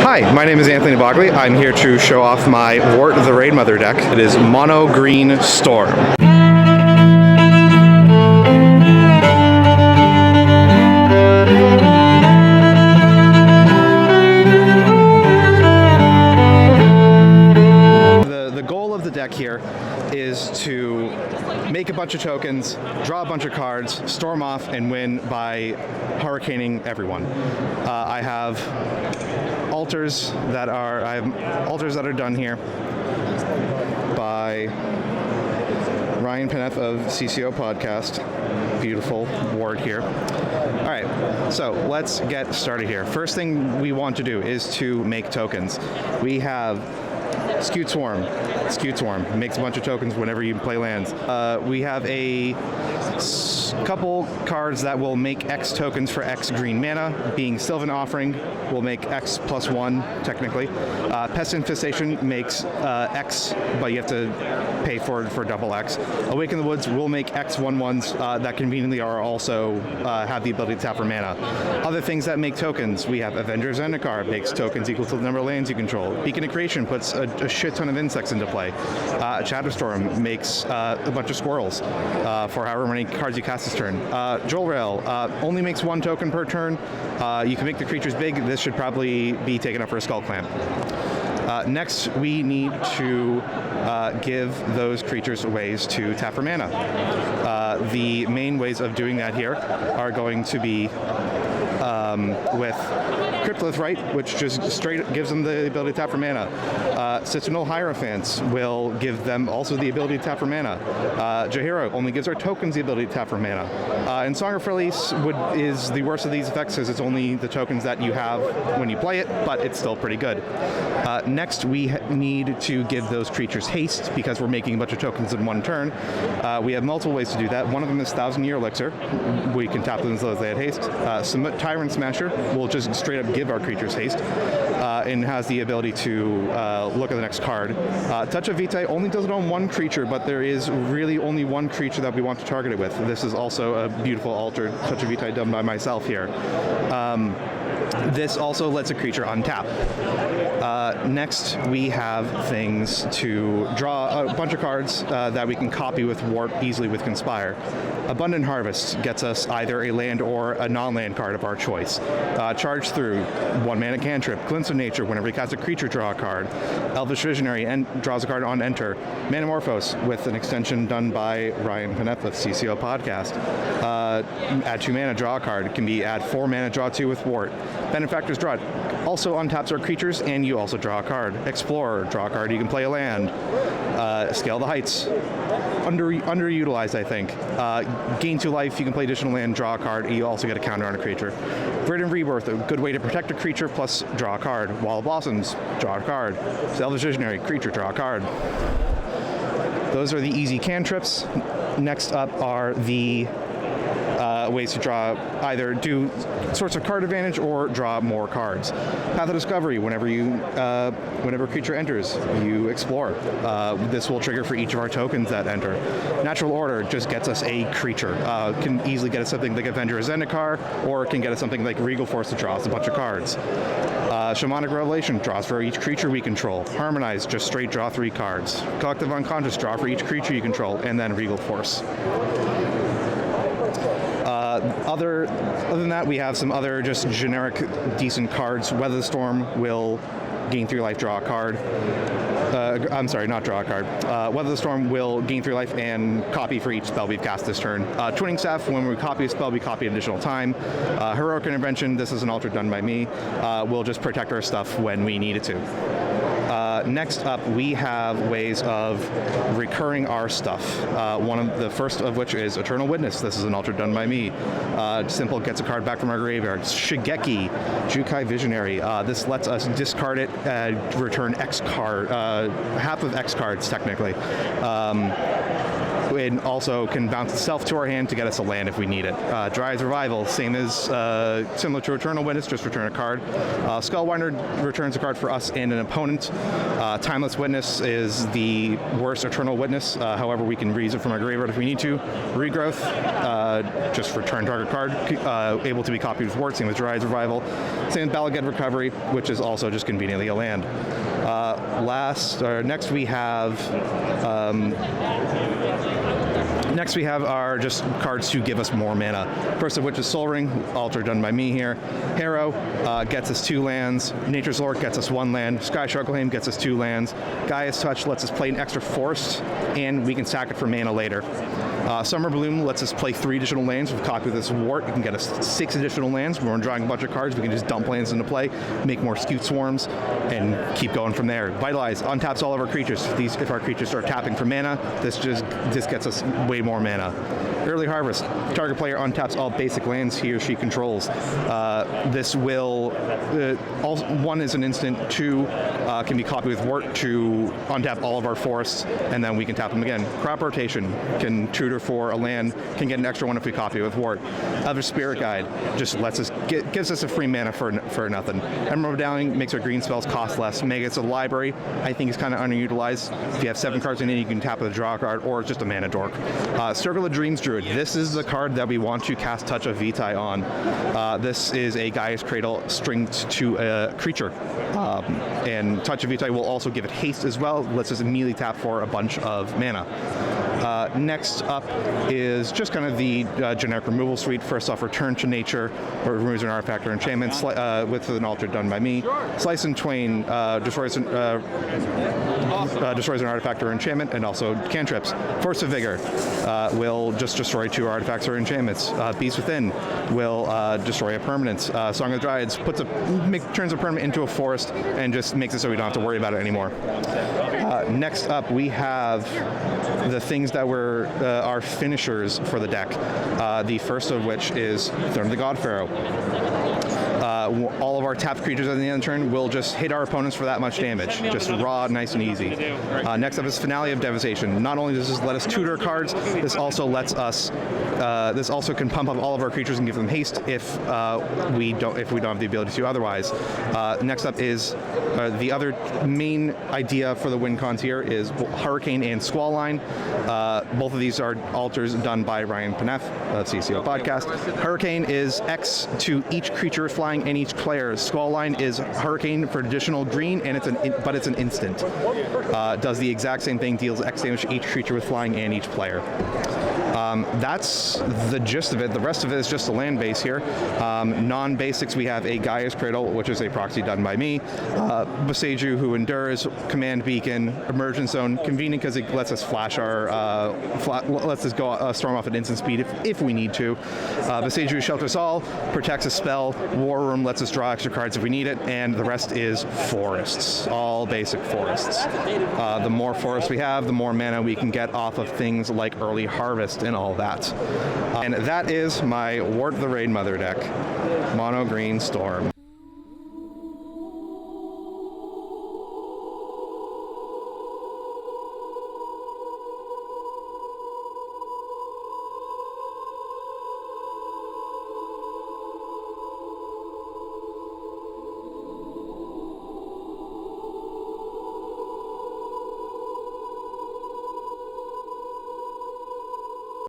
Hi, my name is Anthony Bogley. I'm here to show off my Wort The Raid Mother deck. It is Mono Green Storm. The goal of the deck here is to make a bunch of tokens, draw a bunch of cards, storm off, and win by hurricaning everyone. I have altars that are done here by Ryan Peneth of CCO Podcast. Beautiful ward here. All right, so let's get started here. First thing we want to do is to make tokens. We have Skewed Swarm. Skewed Swarm makes a bunch of tokens whenever you play lands. We have a couple cards that will make X tokens for X green mana. Being Sylvan Offering will make X plus 1, technically. Pest Infestation makes X, but you have to pay for double X. Awaken the Woods will make X 1/1s that conveniently are also have the ability to tap for mana. Other things that make tokens, we have Avenger's Zendikar, makes tokens equal to the number of lands you control. Beacon of Creation puts a shit ton of insects into play. Shadowstorm makes a bunch of squirrels for however many cards you cast this turn. Joel Rail only makes 1 token per turn. You can make the creatures big. This should probably be taken up for a Skull Clamp. Next, we need to give those creatures ways to tap for mana. The main ways of doing that here are going to be with Cryptolith Rite, which just straight gives them the ability to tap for mana. Citadel Hierophants will give them also the ability to tap for mana. Jaheira only gives our tokens the ability to tap for mana. And Song of Release is the worst of these effects because it's only the tokens that you have when you play it, but it's still pretty good. Next, we need to give those creatures haste because we're making a bunch of tokens in one turn. We have multiple ways to do that. One of them is 1,000-Year Elixir. We can tap them as though they had haste. Tyrant Smasher will just straight up give our creatures haste and has the ability to look at the next card. Touch of Vitae only does it on 1 creature, but there is really only 1 creature that we want to target it with. This is also a beautiful altered Touch of Vitae done by myself here. This also lets a creature untap. Next, we have things to draw a bunch of cards that we can copy with Wart easily with Conspire. Abundant Harvest gets us either a land or a non-land card of our choice. Charge Through, 1 mana cantrip. Glimpse of Nature, whenever you cast a creature, draw a card. Elvish Visionary draws a card on enter. Manamorphose, with an extension done by Ryan Peneth of CCO Podcast. Add 2 mana, draw a card. It can be add 4 mana, draw 2 with Wart. Benefactor's Draught also untaps our creatures, and you also draw a card. Explorer, draw a card, you can play a land. Scale the Heights, underutilized, I think. Gain 2 life, you can play additional land, draw a card, and you also get a counter on a creature. Verdant Rebirth, a good way to protect a creature, plus draw a card. Wall of Blossoms, draw a card. Elvish Visionary, creature, draw a card. Those are the easy cantrips. Next up are the ways to draw, either do sorts of card advantage or draw more cards. Path of Discovery, whenever a creature enters, you explore. This will trigger for each of our tokens that enter. Natural Order just gets us a creature. Can easily get us something like Avenger's Zendikar, or it can get us something like Regal Force to draw us a bunch of cards. Shamanic Revelation draws for each creature we control. Harmonize, just straight draw 3 cards. Collective Unconscious, draw for each creature you control, and then Regal Force. Other than that, we have some other just generic decent cards. Weather the Storm will gain 3 life, draw a card. I'm sorry, not draw a card. Weather the Storm will gain 3 life and copy for each spell we've cast this turn. Twinning Staff, when we copy a spell, we copy an additional time. Heroic Intervention, this is an altar done by me, will just protect our stuff when we need it to. Next up, we have ways of recurring our stuff. One of the first of which is Eternal Witness. This is an altar done by me. Simple gets a card back from our graveyard. Shigeki, Jukai Visionary. This lets us discard it and return X card, half of X cards technically. It also can bounce itself to our hand to get us a land if we need it. Dryad's Revival, similar to Eternal Witness, just return a card. Skullwinder returns a card for us and an opponent. Timeless Witness is the worst Eternal Witness, however we can reuse it from our graveyard if we need to. Regrowth, just return target card, able to be copied with Wort, same with Dryad's Revival. Same with Balaged Recovery, which is also just conveniently a land. Next we have our just cards to give us more mana. First of which is Sol Ring, Altar done by me here. Harrow gets us 2 lands. Nature's Lord gets us 1 land. Sky Sharkleheim gets us 2 lands. Gaia's Touch lets us play an extra forest, and we can sack it for mana later. Summer Bloom lets us play 3 additional lands. With copy of this Wort, you can get us 6 additional lands. When we're drawing a bunch of cards, we can just dump lands into play, make more Scute Swarms, and keep going from there. Vitalize untaps all of our creatures. If our creatures start tapping for mana, this gets us way more mana. Early Harvest. Target player untaps all basic lands he or she controls. This will... 1 is an instant, 2 can be copied with Wort to untap all of our forests, and then we can tap them again. Crop Rotation can tutor for a land, can get an extra 1 if we copy it with Wort. Other Spirit Guide just gives us a free mana for nothing. Emerald Medallion makes our green spells cost less. Magus of the Library, I think, is kind of underutilized. If you have 7 cards in it, you can tap with a draw card, or just a mana dork. Circle of Dreams Druid. This is the card that we want to cast Touch of Vitae on. This is a Gaia's Cradle stringed to a creature. And Touch of Vitae will also give it haste as well. Lets us immediately tap for a bunch of mana. Next up is just kind of the generic removal suite. First off, Return to Nature, or removes an artifact or enchantment with an altar done by me. Slice and Twain destroys an artifact or enchantment, and also cantrips. Force of Vigor will just destroy 2 artifacts or enchantments. Beast Within will destroy a permanent. Song of the Dryads turns a permanent into a forest and just makes it so we don't have to worry about it anymore. Next up, we have the things that were our finishers for the deck. The first of which is Throne of the God Pharaoh. All of our tapped creatures at the end of the turn will just hit our opponents for that much damage. Just raw, nice and easy. Next up is Finale of Devastation. Not only does this let us tutor cards, this also lets us. This also can pump up all of our creatures and give them haste if we don't have the ability to otherwise. Next up is the other main idea for the win cons here is Hurricane and Squall Line. Both of these are altars done by Ryan Paneth of CCO Podcast. Hurricane is X to each creature flying and each player. Squall Line is Hurricane for additional green, and but it's an instant. Does the exact same thing, deals X damage to each creature with flying and each player. That's the gist of it. The rest of it is just a land base here. Non-basics, we have a Gaia's Cradle, which is a proxy done by me. Boseiju, who endures, Command Beacon, Emergence Zone, convenient because it lets us flash lets us go storm off at instant speed if we need to. Boseiju shelters all, protects a spell. War Room lets us draw extra cards if we need it, and the rest is forests, all basic forests. The more forests we have, the more mana we can get off of things like Early Harvest and all that. And that is my Wort the Raid Mother deck. Mono Green Storm.